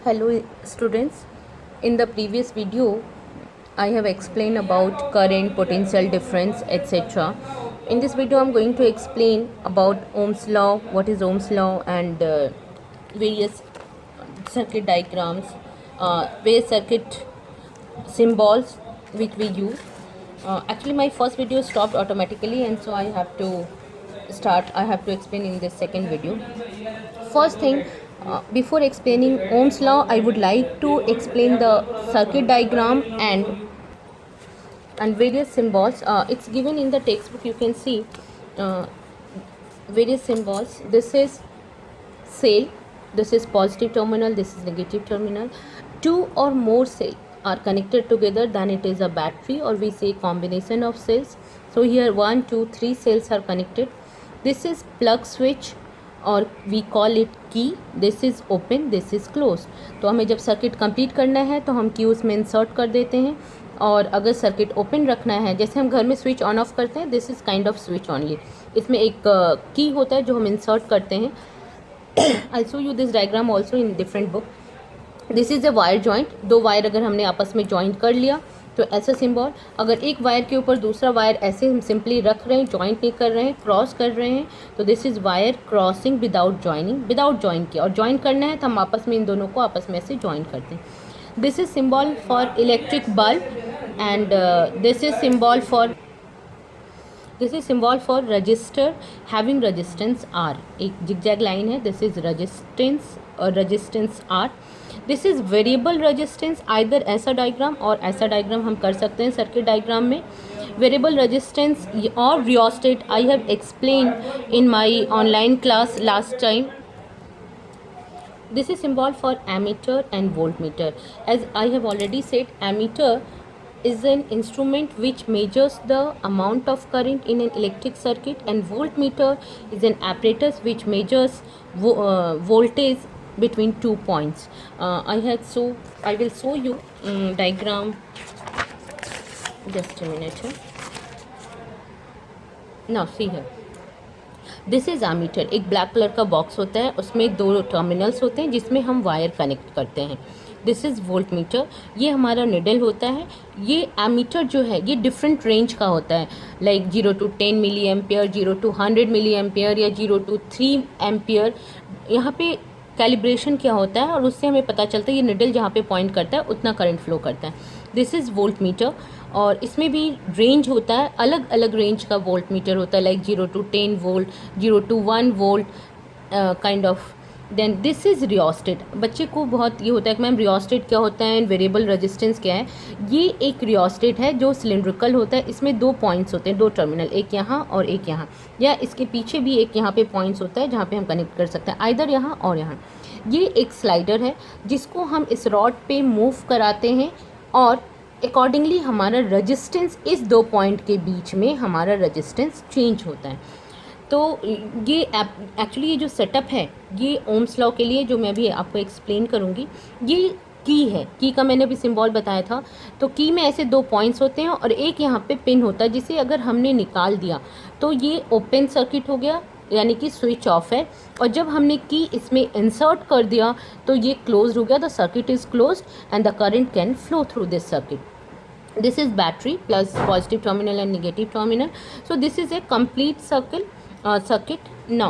Hello students, in the previous video I have explained about current, potential difference, etc. In this video I am going to explain about Ohm's law, what is Ohm's law, and various circuit diagrams, various circuit symbols which we use. Actually my first video stopped automatically, and so I have to explain in this second video. First thing, before explaining Ohm's law, I would like to explain the circuit diagram and various symbols. It's given in the textbook. You can see uh, various symbols. This is cell. This is positive terminal. This is negative terminal. Two or more cells are connected together, then it is a battery, or we say combination of cells. So here 1, 2, 3 cells are connected. This is plug switch, और we call it की. This is open, this is close. तो हमें जब circuit complete करना है तो हम की उसमें इंसर्ट कर देते हैं, और अगर सर्किट ओपन रखना है, जैसे हम घर में स्विच ऑन ऑफ करते हैं, this is kind off switch only. इसमें एक की होता है जो हम इंसर्ट करते हैं. I show you this diagram also in different book. This is a wire joint. दो वायर अगर हमने आपस में जॉइंट कर लिया तो ऐसा सिंबल. अगर एक वायर के ऊपर दूसरा वायर ऐसे हम सिंपली रख रहे हैं, जॉइंट नहीं कर रहे हैं, क्रॉस कर रहे हैं, तो this is wire crossing without joining. Without join किया और जॉइन करना है तो हम आपस में इन दोनों को आपस में ऐसे जॉइन करते हैं. This is symbol for electric bulb, and this is symbol for register having resistance R. एक जिगजैग लाइन है. दिस इज रेजिस्टेंस और resistance R. This is variable resistance. Either ऐसा डायग्राम और ऐसा डायग्राम हम कर सकते हैं सर्किट डायग्राम में. वेरिएबल रेजिस्टेंस और rheostat I have explain in my online class last time. This is symbol for ammeter and voltmeter. As I have already said, ammeter is an instrument which measures the amount of current in an electric circuit, and voltmeter is an apparatus which measures voltage between 2 points. I will show you diagram. Just a minute. Now see here. This is ammeter. एक black colour का box होता है, उसमें दो terminals होते हैं जिसमें हम वायर कनेक्ट करते हैं. This is volt meter. ये हमारा निडल होता है. ये एमीटर जो है ये डिफरेंट रेंज का होता है, like 0 to 10 milli ampere, 0 to 100 milli ampere, या 0 to 3 एम्पियर. यहाँ पे कैलिब्रेशन क्या होता है और उससे हमें पता चलता है ये निडल जहाँ पे पॉइंट करता है उतना करंट फ्लो करता है. This is volt meter. और इसमें भी रेंज होता है, अलग अलग रेंज का वोल्ट मीटर होता है, like 0 to 10 volt, 0 to 1 volt kind of. Then this is rheostat. बच्चे को बहुत ये होता है कि मैम रियोस्टेट क्या होता है, वेरिएबल रेजिस्टेंस क्या है. ये एक रियोस्टेट है जो सिलेंड्रिकल होता है. इसमें दो पॉइंट्स होते हैं, दो टर्मिनल, एक यहाँ और एक यहाँ, या इसके पीछे भी एक यहाँ पे पॉइंट्स होता है जहाँ पे हम कनेक्ट कर सकते हैं, आइदर यहाँ और यहाँ. ये एक स्लाइडर है जिसको हम इस रॉड पे मूव कराते हैं, और अकॉर्डिंगली हमारा रेजिस्टेंस इस दो पॉइंट के बीच में हमारा रेजिस्टेंस चेंज होता है. तो ये एक्चुअली ये जो सेटअप है ये ओम्स लॉ के लिए, जो मैं भी आपको एक्सप्लेन करूँगी, ये की है. की का मैंने अभी सिंबल बताया था. तो की में ऐसे दो पॉइंट्स होते हैं और एक यहाँ पे पिन होता है, जिसे अगर हमने निकाल दिया तो ये ओपन सर्किट हो गया, यानी कि स्विच ऑफ है. और जब हमने की इसमें इंसर्ट कर दिया तो ये क्लोज हो गया. The circuit is close and the current can flow through this circuit. This is battery plus positive terminal and negative terminal. So this is a complete circuit now.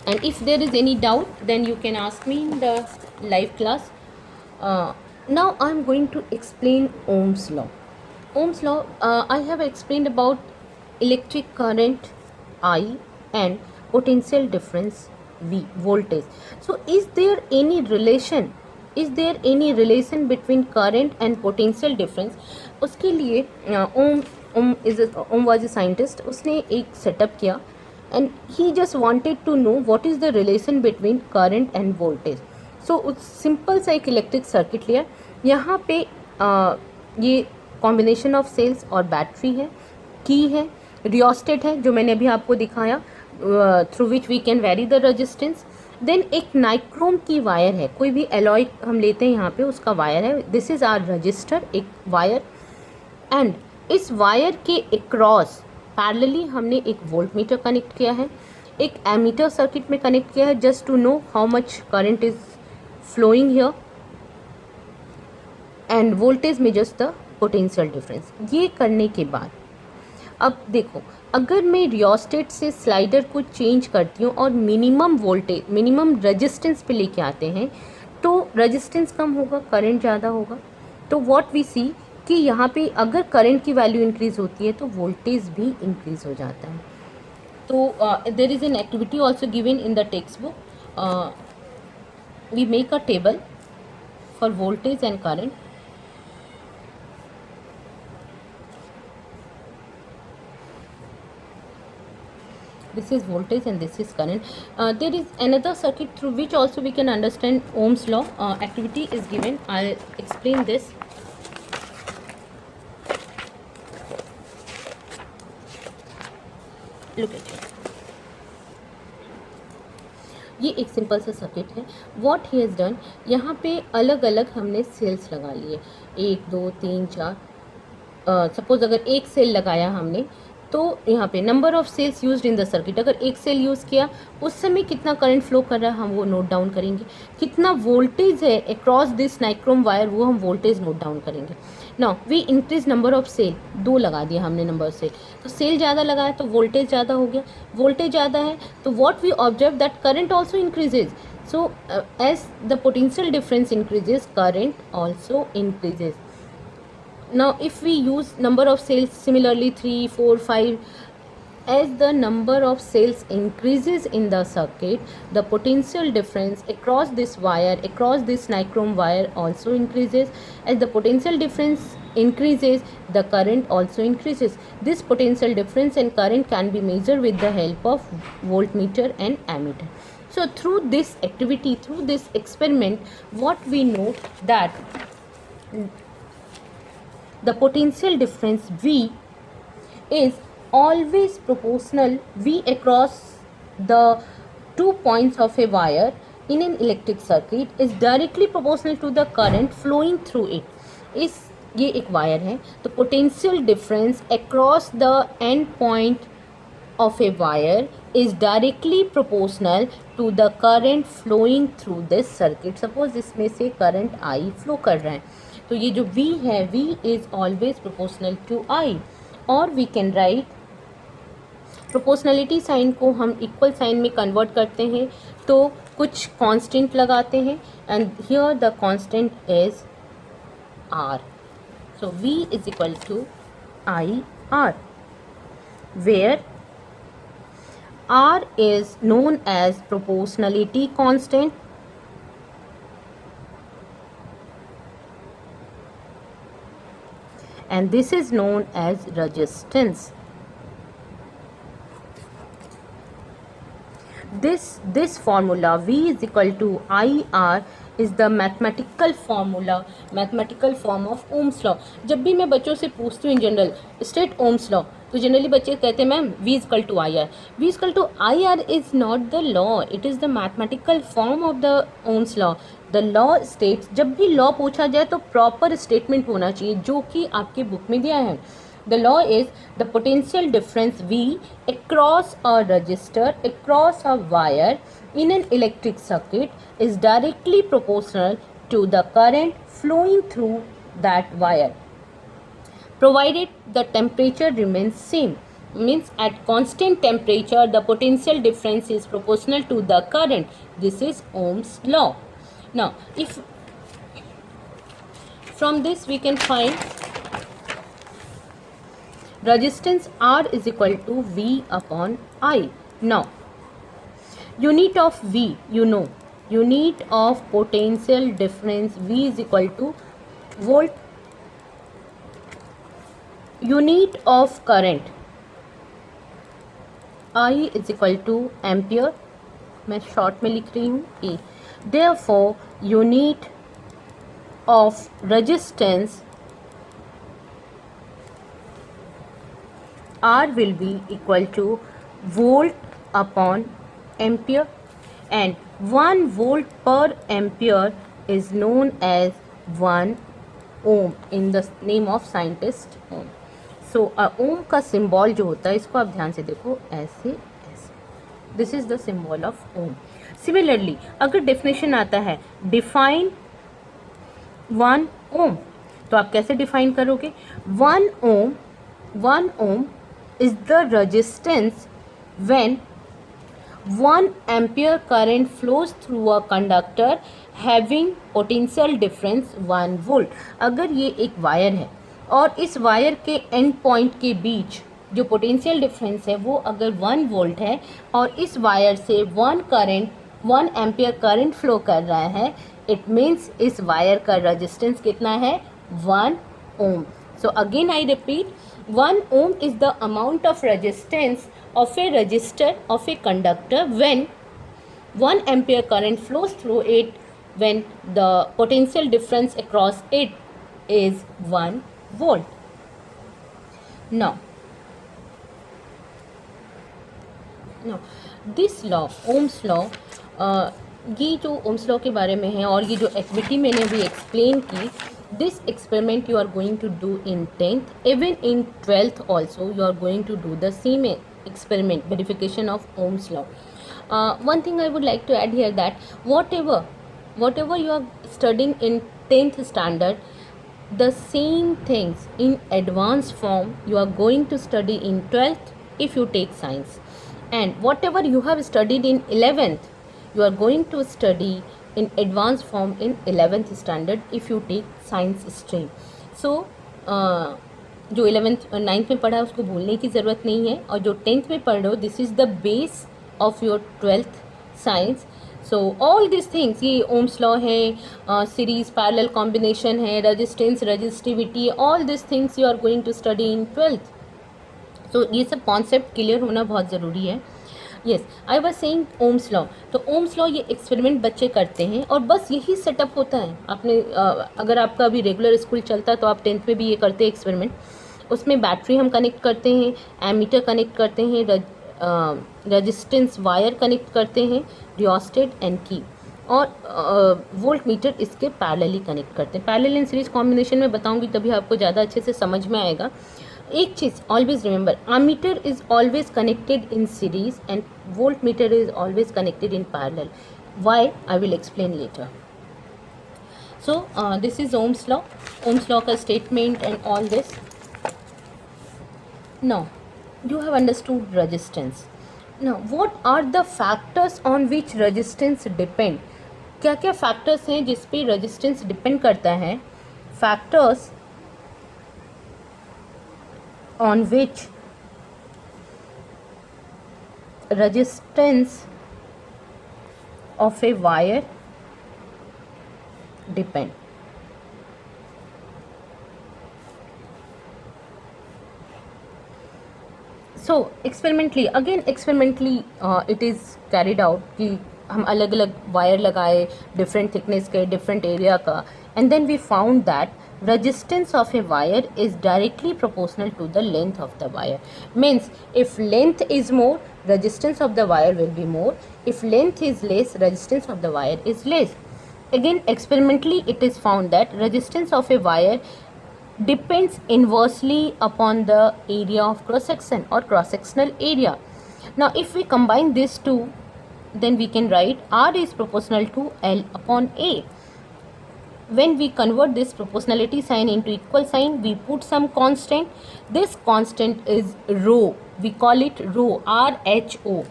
And if there is any doubt, then you can ask me in the live class. Now I am going to explain Ohm's law. Ohm's law, I have explained about electric current I and potential difference V, voltage. So is there any relation between current and potential difference? उसके लिए ओम was a scientist. उसने एक setup किया and he just wanted to know what is the relation between current and voltage. So simple सा एक electric circuit लिया. यहाँ पे ये कॉम्बिनेशन ऑफ सेल्स और बैटरी है, की है, रियोस्टेट है जो मैंने अभी आपको दिखाया, through which we can vary the resistance. Then एक नाइक्रोम की वायर है, कोई भी एलॉय हम लेते हैं यहाँ पे उसका वायर है. दिस इज़ आवर रजिस्टर, एक वायर. एंड इस वायर के अक्रॉस पैरेलली हमने एक वोल्ट मीटर कनेक्ट किया है, एक एमीटर सर्किट में कनेक्ट किया है, just to know how much current is flowing here and voltage measures the potential difference. ये करने के बाद अब देखो, अगर मैं रियोस्टेट से स्लाइडर को चेंज करती हूँ और मिनिमम वोल्टेज, मिनिमम रेजिस्टेंस पे लेके आते हैं, तो रेजिस्टेंस कम होगा, करंट ज़्यादा होगा. तो व्हाट वी सी कि यहाँ पे अगर करंट की वैल्यू इंक्रीज़ होती है तो वोल्टेज भी इंक्रीज़ हो जाता है. तो there is an activity also given in the text book. We make a table for voltage and current. This is voltage and this is current. There is another circuit through which also we can understand Ohm's law. Activity is given. I'll explain this. Look at it. ये एक simple सा circuit है. What he has done, यहाँ पे अलग अलग हमने sales लगा लिए, 1 2 3 4. सपोज अगर एक सेल लगाया हमने, तो यहाँ पे number of cells used in the circuit, अगर एक सेल यूज़ किया उस समय कितना करंट फ्लो कर रहा है हम वो नोट डाउन करेंगे. कितना वोल्टेज है अक्रॉस दिस नाइक्रोम वायर वो हम वोल्टेज नोट डाउन करेंगे. Now we increase number of cell, 2 लगा दिया हमने नंबर सेल, तो सेल ज़्यादा लगाया तो वोल्टेज ज़्यादा हो गया. वोल्टेज ज़्यादा है तो what we observe that current also increases. So as the potential difference increases, current also increases. Now if we use number of cells similarly 3, 4, 5, as the number of cells increases in the circuit, the potential difference across this wire, across this nichrome wire also increases. As the potential difference increases, the current also increases. This potential difference and current can be measured with the help of voltmeter and ammeter. So through this activity, through this experiment, what we know that the potential difference V is always proportional, V across the 2 points of a wire in an electric circuit is directly proportional to the current flowing through it. इस ये एक wire है तो potential difference across the end point of a wire is directly proportional to the current flowing through this circuit. Suppose इसमें से current I flow कर रहा है तो ये जो V है, V is always proportional to I. और we can write proportionality sign को हम इक्वल साइन में कन्वर्ट करते हैं तो कुछ कांस्टेंट लगाते हैं and here the constant is R. So V is equal to IR, where R is known as proportionality constant and this is known as resistance. This formula V is equal to IR is the mathematical formula, mathematical form of Ohm's law. जब भी मैं बच्चों से पूछती हूँ in general state Ohm's law तो generally बच्चे कहते हैं ma'am V is equal to IR. V is equal to IR is not the law, it is the mathematical form of the Ohm's law. The law states, जब भी law पूछा जाए तो proper statement होना चाहिए जो कि आपके बुक में दिया है. The law is the potential difference V across a resistor, across a wire in an electric circuit is directly proportional to the current flowing through that wire, provided the temperature remains same. Means at constant temperature the potential difference is proportional to the current. This is Ohm's law. Now if from this we can find resistance R is equal to V upon I. Now unit of V, you know, unit of potential difference V is equal to volt. Unit of current I is equal to ampere. मैं short में लिख रही हूँ A. Therefore unit of resistance R will be equal to volt upon ampere and 1 volt per ampere is known as 1 ohm in the name of scientist Ohm. So ohm का symbol जो होता है इसको आप ध्यान से देखो ऐसे ऐसे. This is the symbol of ohm. Similarly अगर डेफिनेशन आता है डिफाइन 1 ओम, तो आप कैसे डिफाइन करोगे? 1 ohm is the resistance when 1 ampere current flows through a conductor having potential difference 1 volt। अगर ये एक वायर है और इस वायर के एंड पॉइंट के बीच जो पोटेंशियल डिफरेंस है वो अगर 1 वोल्ट है और इस वायर से 1 एम्पियर करंट फ्लो कर रहा है, इट मीन्स इस वायर का रेजिस्टेंस कितना है? 1 ohm. So again I repeat, 1 ohm is the amount of resistance of a resistor of a conductor when 1 ampere current flows through it when the potential difference across it is 1 volt. Now this law, Ohm's law, ये जो Ohm's law के बारे में है और ये जो activity मैंने अभी एक्सप्लेन की, this experiment you are going to do in 10th, even in 12th also you are going to do the same experiment, verification of Ohm's law. One thing I would like to add here, that whatever you are studying in 10th standard, the same things in advanced form you are going to study in 12th if you take science, and whatever you have studied in 11th you are going to study in advanced form in 11th standard if you take science stream. So जो 11th 9th में पढ़ा है उसको भूलने की ज़रूरत नहीं है, और जो 10th में पढ़ रहे हो this is the base of your 12th science. So all this things, ये ओम्स लॉ है, सीरीज पैरेलल कॉम्बिनेशन है, resistance, resistivity, all this things you are going to study in 12th. तो ये सब कॉन्सेप्ट क्लियर होना बहुत ज़रूरी है. Yes, I was saying Ohm's law. तो ओम्स लॉ ये एक्सपेरिमेंट बच्चे करते हैं और बस यही सेटअप होता है. आपने अगर आपका अभी रेगुलर स्कूल चलता है तो आप 10th में भी ये करते हैं एक्सपेरिमेंट. उसमें बैटरी हम कनेक्ट करते हैं, एमीटर कनेक्ट करते हैं, रेजिस्टेंस वायर कनेक्ट करते हैं, रियोस्टेट एंड की, और वोल्ट मीटर इसके पैरेलली कनेक्ट करते हैं. पैरेलल एंड सीरीज कॉम्बिनेशन में बताऊंगी तभी आपको ज़्यादा अच्छे से समझ में आएगा. एक चीज़ always remember, ammeter is always connected in series and voltmeter is always connected in parallel. Why? I will explain later. So this is Ohm's law. Ohm's law का statement and all this. Now you have understood resistance. Now what are the factors on which resistance depend? क्या क्या factors हैं जिस पे resistance depend करता है? Factors on which resistance of a wire depend. So experimentally, again experimentally it is carried out कि हम अलग अलग वायर लगाए डिफरेंट थिकनेस के, डिफरेंट एरिया का, and then we found that resistance of a wire is directly proportional to the length of the wire. Means if length is more, resistance of the wire will be more. If length is less, resistance of the wire is less. Again experimentally it is found that resistance of a wire depends inversely upon the area of cross section or cross sectional area. Now if we combine these two, then we can write R is proportional to L upon A. When we convert this proportionality sign into equal sign, we put some constant. This constant is rho. We call it rho, RHO,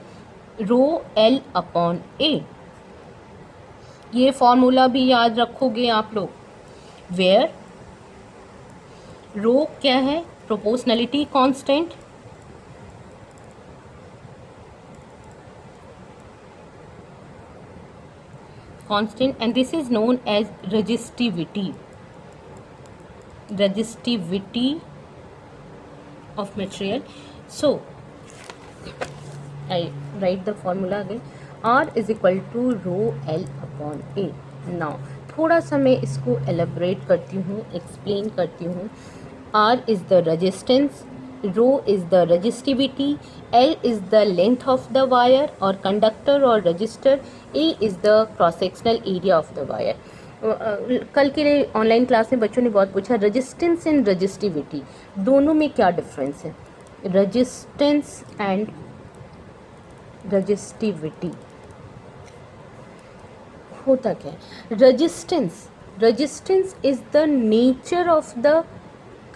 rho L upon A. ये formula भी याद रखोगे आप लोग. Where rho क्या है? Proportionality constant, constant, and this is known as resistivity of material. So I write the formula again. R is equal to rho L upon A. Now थोड़ा सा मैं इसको एलेबरेट करती हूँ, एक्सप्लेन करती हूँ. R is the resistance, rho is the resistivity, L is the length of the wire or conductor or resistor, A is the cross sectional area of the wire. कल के ऑनलाइन क्लास में बच्चों ने बहुत पूछा resistance and resistivity दोनों में क्या डिफरेंस है. रेजिस्टेंस एंड रेजिस्टिविटी, होता क्या है, resistance is the nature of the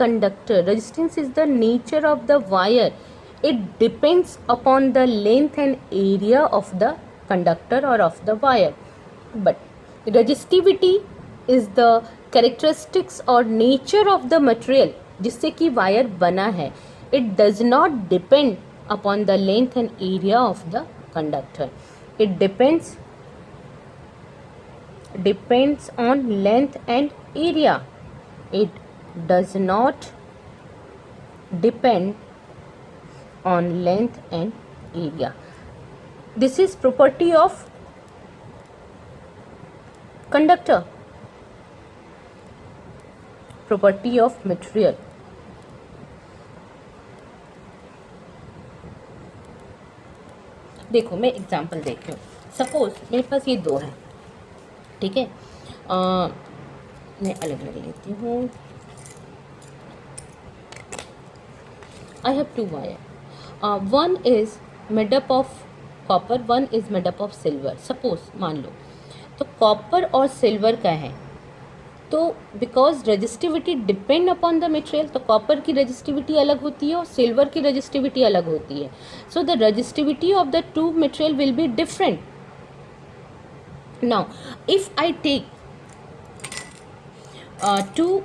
conductor, resistance is the nature of the wire. It depends upon the length and area of the conductor or of the wire. But resistivity is the characteristics or nature of the material जिससे कि wire बना है. It does not depend upon the length and area of the conductor. It depends on length and area. It does not depend on length and area. This is property of conductor, property of material. देखो मैं example देखती हूँ. Suppose मेरे पास ये दो हैं, ठीक है. मैं अलग अलग लेती हूँ. I have two wire. One is made up of copper, one is made up of silver. Suppose मान लो तो कॉपर और सिल्वर का है, तो because resistivity depend upon the material, तो कॉपर की रजिस्टिविटी अलग होती है और सिल्वर की रजिस्टिविटी अलग होती है. So the resistivity of the two material will be different. Now if I take two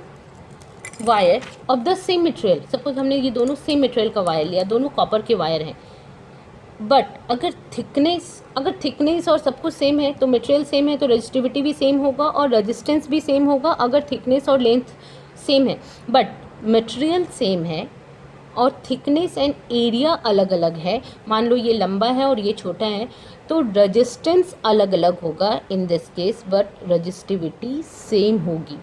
wire of the same material, suppose हमने ये दोनों सेम मटेरियल का वायर लिया, दोनों कॉपर के वायर हैं, बट अगर थिकनेस और सब कुछ सेम है तो मटेरियल सेम है तो रजिस्टिविटी भी सेम होगा और रेजिस्टेंस भी सेम होगा. अगर थिकनेस और लेंथ सेम है बट मटेरियल सेम है और थिकनेस एंड एरिया अलग अलग है, मान लो ये लंबा है और ये छोटा है, तो रेजिस्टेंस अलग अलग होगा इन this case, but resistivity same होगी.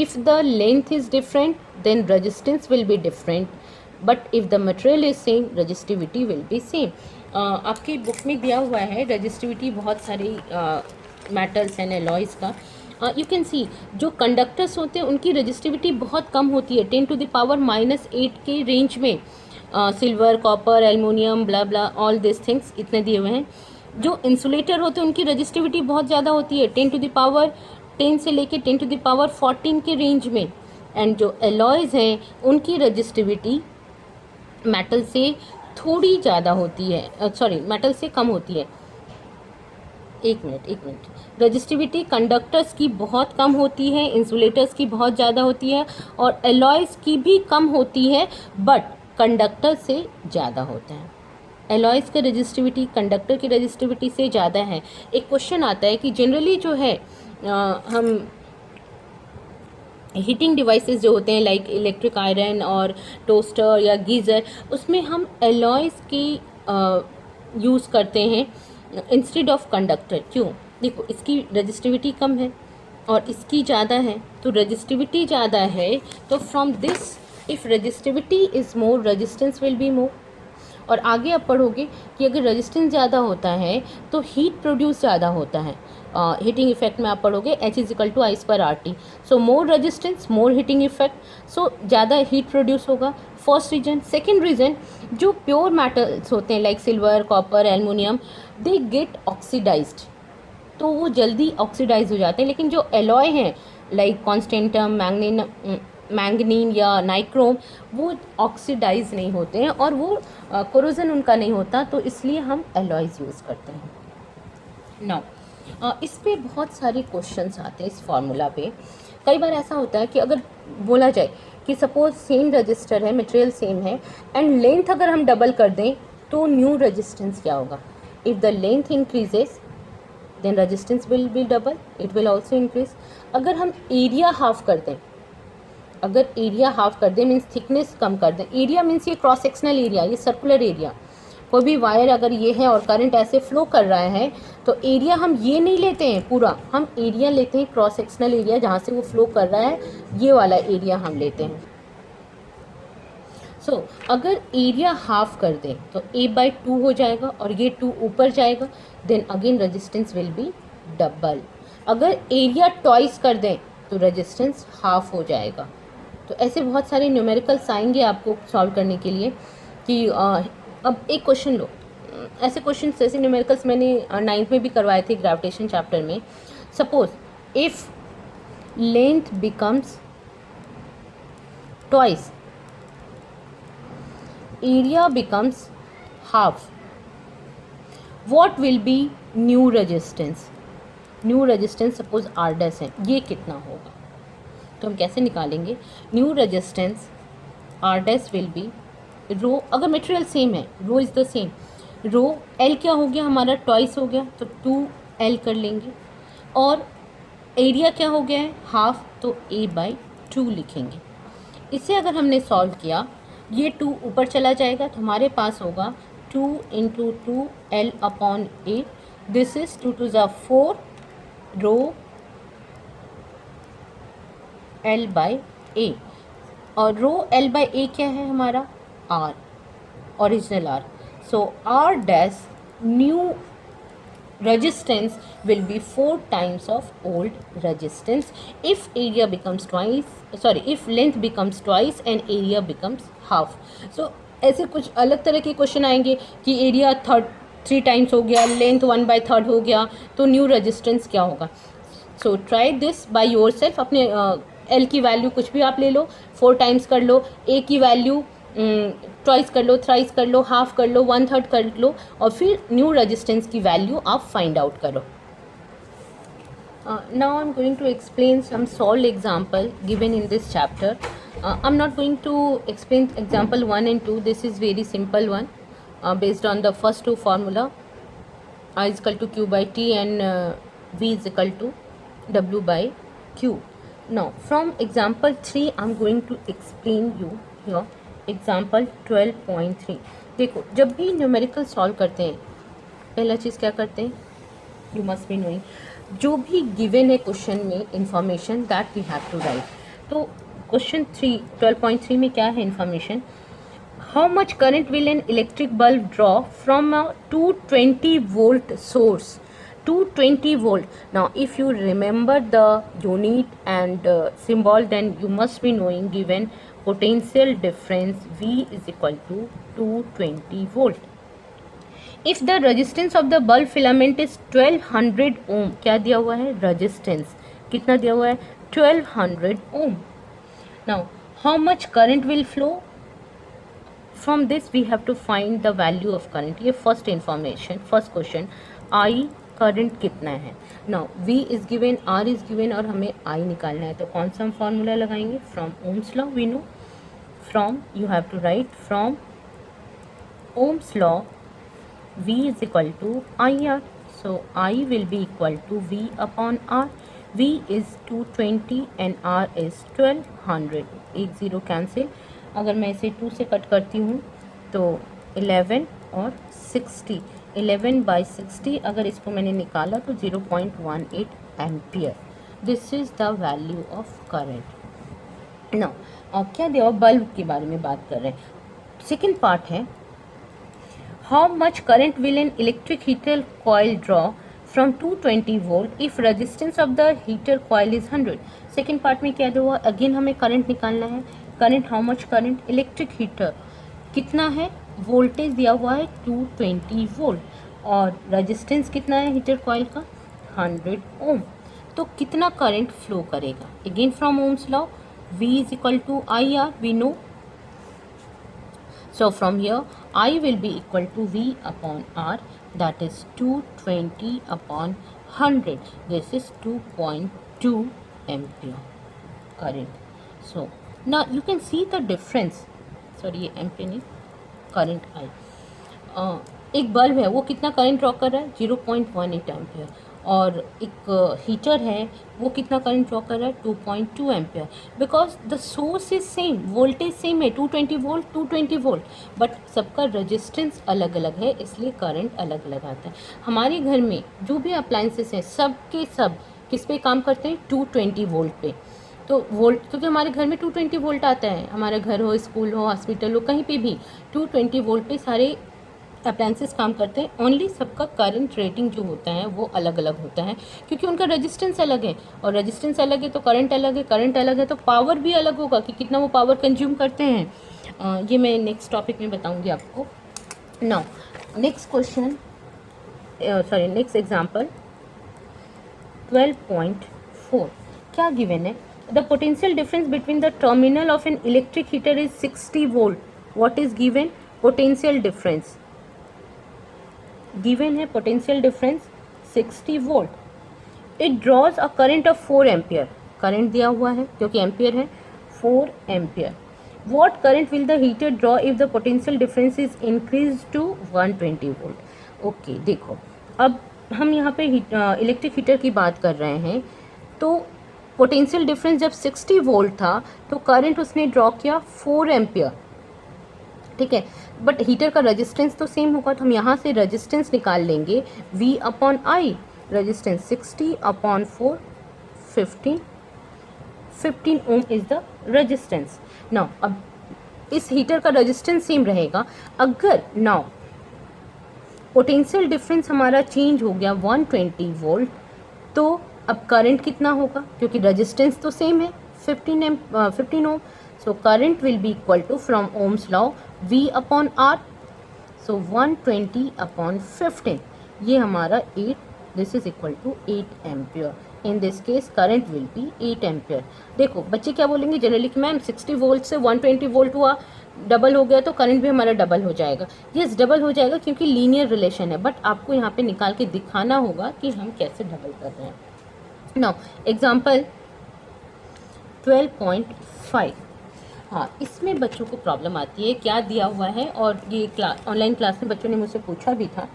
If the length is different, then resistance will be different. But if the material is same, resistivity will be same. आपके बुक में दिया हुआ है resistivity बहुत सारे metals and alloys का. You can see जो conductors होते हैं उनकी resistivity बहुत कम होती है, 10⁻⁻8 के रेंज में. Silver, copper, aluminium, blah blah, all this things इतने दिए हुए हैं. जो इंसुलेटर होते हैं उनकी रजिस्टिविटी बहुत ज़्यादा होती है, 10 से लेके 10⁻14 के रेंज में. एंड जो एलॉयज़ हैं उनकी रजिस्टिविटी मेटल से थोड़ी ज़्यादा होती है, मेटल से कम होती है. एक मिनट. रजिस्टिविटी कंडक्टर्स की बहुत कम होती है, इंसुलेटर्स की बहुत ज़्यादा होती है और एलॉयज़ की भी कम होती है, बट कंडक्टर से ज़्यादा होता है. एलॉयज़ की रजिस्टिविटी कंडक्टर की रजिस्टिविटी से ज़्यादा है. एक क्वेश्चन आता है कि जनरली जो है हम हीटिंग डिवाइसेस जो होते हैं लाइक इलेक्ट्रिक आयरन और टोस्टर या गीज़र, उसमें हम एलॉयज़ की यूज़ करते हैं इंस्टेड ऑफ कंडक्टर. क्यों? देखो इसकी रजिस्टिविटी कम है और इसकी ज़्यादा है, तो रजिस्टिविटी ज़्यादा है तो from this if resistivity is more resistance will be more. और आगे आप पढ़ोगे कि अगर रेजिस्टेंस ज़्यादा होता है तो हीट प्रोड्यूस ज़्यादा होता है. हीटिंग इफेक्ट में आप पढ़ोगे H=I/RT. So more resistance more heating effect, so ज़्यादा हीट प्रोड्यूस होगा. First reason. सेकेंड रीज़न, जो प्योर मेटल्स होते हैं like silver, copper, aluminium, they get oxidized, तो वो जल्दी ऑक्सीडाइज हो जाते हैं. लेकिन जो एलॉय हैं लाइक कॉन्स्टेंटम, मैंगनीन या नाइक्रोम, वो ऑक्सीडाइज नहीं होते हैं और वो कोरोजन उनका नहीं होता, तो इसलिए हम एलॉयज़ यूज़ करते हैं. नाउ इस पे बहुत सारे क्वेश्चंस आते हैं इस फार्मूला पे. कई बार ऐसा होता है कि अगर बोला जाए कि सपोज सेम रजिस्टर है, मटेरियल सेम है एंड लेंथ अगर हम डबल कर दें तो न्यू रेजिस्टेंस क्या होगा. If the length increases then resistance will be double, it will also increase. अगर हम एरिया हाफ कर दें, मीन्स थिकनेस कम कर दें. एरिया मीन्स ये क्रॉस सेक्शनल एरिया, ये सर्कुलर एरिया. कोई भी वायर अगर ये है और करंट ऐसे फ्लो कर रहा है तो एरिया हम ये नहीं लेते हैं पूरा, हम एरिया लेते हैं क्रॉस सेक्शनल एरिया जहाँ से वो फ्लो कर रहा है, ये वाला एरिया हम लेते हैं. सो अगर एरिया हाफ कर दें तो A/2 हो जाएगा और ये 2 ऊपर जाएगा, then again resistance will be double. अगर एरिया ट्वाइस कर दें तो रेजिस्टेंस हाफ हो जाएगा. तो ऐसे बहुत सारे न्यूमेरिकल्स आएंगे आपको सॉल्व करने के लिए कि अब एक क्वेश्चन लो. ऐसे क्वेश्चन जैसे न्यूमेरिकल्स मैंने 9th में भी करवाए थे ग्रेविटेशन चैप्टर में. Suppose if length becomes twice, area becomes half, what will be new resistance? New resistance suppose R dash है, ये कितना होगा? तो हम कैसे निकालेंगे? New resistance R dash will be rho, अगर मटेरियल सेम है, rho is the same, rho L क्या हो गया हमारा, ट्वाइस हो गया, तो 2L कर लेंगे, और एरिया क्या हो गया है, हाफ, तो A/2 लिखेंगे। इसे अगर हमने सॉल्व किया, ये 2 ऊपर चला जाएगा, तो हमारे पास होगा 2 × 2L/A, this is 2 × 4 row L/A, और रो L/A क्या है हमारा, R, original R। So R dash new resistance will be 4 times of old resistance if area becomes twice, sorry, if length becomes twice and area becomes half। so ऐसे कुछ अलग तरह के question आएंगे कि एरिया 3 टाइम्स हो गया, length 1/3 हो गया, तो न्यू रेजिस्टेंस क्या होगा? So try this by your self. अपने एल की वैल्यू कुछ भी आप ले लो, 4 टाइम्स कर लो, ए की वैल्यू ट्वाइस कर लो, थ्राइस कर लो, हाफ कर लो, 1/3 कर लो, और फिर न्यू रेजिस्टेंस की वैल्यू आप फाइंड आउट करो। Now I am going to explain some solve example given in this chapter. I am not going to explain example 1 and 2, this is very simple one, based on the first 2 formula, I is equal to Q/T and V is equal to W/Q. Now from example 3 I am going to explain you here example 12.3। देखो, जब भी numerical solve करते हैं, पहला चीज़ क्या करते हैं, you must be knowing, जो भी गिवन है क्वेश्चन में information that we have to write. तो क्वेश्चन 12.3 में क्या है information, how much current will an electric bulb draw from a 220 volt source, 220 volt। now if you remember the unit and symbol, then you must be knowing given potential difference V is equal to 220 volt। if the resistance of the bulb filament is 1200 ohm, क्या दिया हुआ है, resistance कितना दिया हुआ है, 1200 ohm। now how much current will flow, from this we have to find the value of current। ये first information, first question, I current कितना है। Now V is given, R is given, और हमें I निकालना है, तो कौन सा हम फॉर्मूला लगाएंगे, from ohm's law we know, from you have to write from ohm's law V is equal to IR, so I will be equal to V upon R। V is 220 and R is 1200, एक zero cancel, अगर मैं इसे 2 से cut करती हूँ तो 11 और 60, 11/60, अगर इसको मैंने निकाला तो 0.18 ampere. This is the value of current. Now अब क्या दिया, बल्ब के बारे में बात कर रहे हैं। सेकेंड पार्ट है, how much current will an electric heater coil draw from 220 volt if resistance of the heater coil is 100। Second part में क्या दिया हुआ, अगेन हमें करंट निकालना है। Current, how much current, electric heater कितना है, वोल्टेज दिया हुआ है 220 volt, और रेजिस्टेंस कितना है हीटर कॉइल का, 100 ohm। तो कितना करंट फ्लो करेगा, again from ohm's law, V is equal to IR we know। So from here I will be equal to V upon R, that is 220 upon 100, this is 2.2 ampere current। So now you can see the difference, sorry ये ampere नहीं, current I, एक bulb है वो कितना current draw कर रहा है, 0.18 ampere, और एक हीटर है वो कितना करंट ड्रॉ कर रहा है, 2.2 ampere, because the source is same, voltage same है, 220 वोल्ट 220 वोल्ट, बट सबका रेजिस्टेंस अलग अलग है, इसलिए करंट अलग अलग आता है। हमारे घर में जो भी अप्लाइंसेस हैं सब के सब किस पे काम करते हैं, 220 वोल्ट पे। तो वोल्ट, क्योंकि हमारे घर में 220 वोल्ट आता है, हमारा घर हो, स्कूल हो, हॉस्पिटल हो, कहीं पे भी 220 वोल्ट पे सारे अप्लायंसेस काम करते हैं। ओनली सबका करंट रेटिंग जो होता है वो अलग अलग होता है, क्योंकि उनका रेजिस्टेंस अलग है, और रेजिस्टेंस अलग है तो करंट अलग है, करंट अलग है तो पावर भी अलग होगा कि कितना वो पावर कंज्यूम करते हैं। ये मैं नेक्स्ट टॉपिक में बताऊंगी आपको। Now next question, sorry next example, 12.4 क्या गिवन है? The potential difference between the terminal of an electric heater is 60 volt. What is given? Potential difference given है, potential difference 60 volt. It draws a current of 4 ampere. Current दिया हुआ है क्योंकि ampere है, 4 ampere. What current will the heater draw if the potential difference is increase to 120 volt. Okay, देखो अब हम यहाँ पे इलेक्ट्रिक हीटर की बात कर रहे हैं. तो पोटेंशियल डिफरेंस जब 60 वोल्ट था तो करंट उसने ड्रॉ किया 4 एम्पियर. ठीक है, बट हीटर का रेजिस्टेंस तो सेम होगा, तो हम यहाँ से रेजिस्टेंस निकाल लेंगे V upon I. Resistance 60 upon 4, 15 ohm is the resistance. Now अब इस हीटर का रेजिस्टेंस सेम रहेगा. अगर नाउ पोटेंशियल डिफरेंस हमारा चेंज हो गया 120 वोल्ट, तो अब करंट कितना होगा? क्योंकि रेजिस्टेंस तो सेम है 15 ohm. So current will be equal to from ohm's law V upon R. So 120 upon 15, ये हमारा 8, this is equal to 8 ampere. In this case current will be 8 ampere. देखो बच्चे क्या बोलेंगे जनरली कि मैम 60 वोल्ट से 120 volt हुआ, double हो गया तो करंट भी हमारा डबल हो जाएगा. यस, डबल हो जाएगा क्योंकि लीनियर रिलेशन है, बट आपको यहाँ पे निकाल के दिखाना होगा कि हम कैसे डबल कर रहे हैं. Now example 12.5. हाँ, इसमें बच्चों को प्रॉब्लम आती है. क्या दिया हुआ है, और ये ऑनलाइन क्लास में बच्चों ने मुझसे पूछा भी था.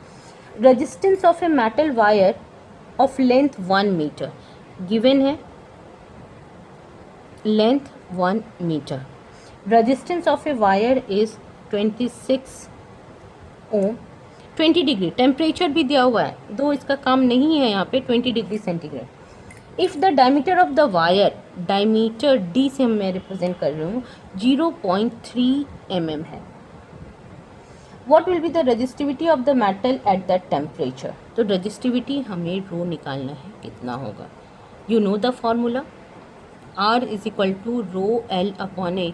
Resistance of a metal wire of length 1 metre given है. Length 1 metre. Resistance of a wire is 26 ohm. 20 degree temperature भी दिया हुआ है, दो इसका काम नहीं है यहाँ पे, 20 degree centigrade. If the diameter of the wire, diameter D से मैं रिप्रेजेंट कर रही हूँ, 0.3 mm है. What will be the resistivity of the metal at that temperature? तो रेजिस्टिविटी हमें रो निकालना है, कितना होगा? You know the formula, R is equal to rho L upon A.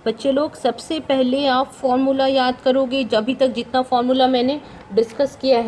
बच्चे लोग सबसे पहले आप फॉर्मूला याद करोगे. अभी तक जितना फॉर्मूला मैंने डिस्कस किया है